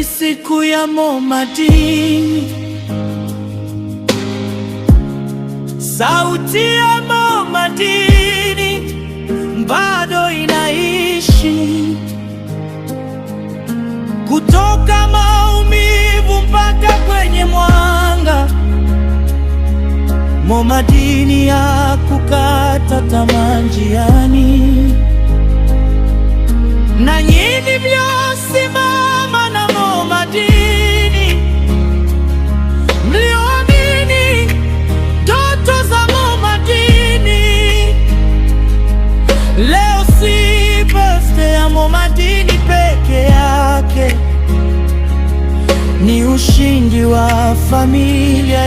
ni siku ya Momadini. Sauti ya Momadini bado inaishi, kutoka maumivu mpaka kwenye mwanga. Momadini ya kukata tamaa njiani. Na nyinyi mliosimama na Momadini, mlioamini ndoto za Momadini, leo si birthday ya Momadini peke yake, ni ushindi wa familia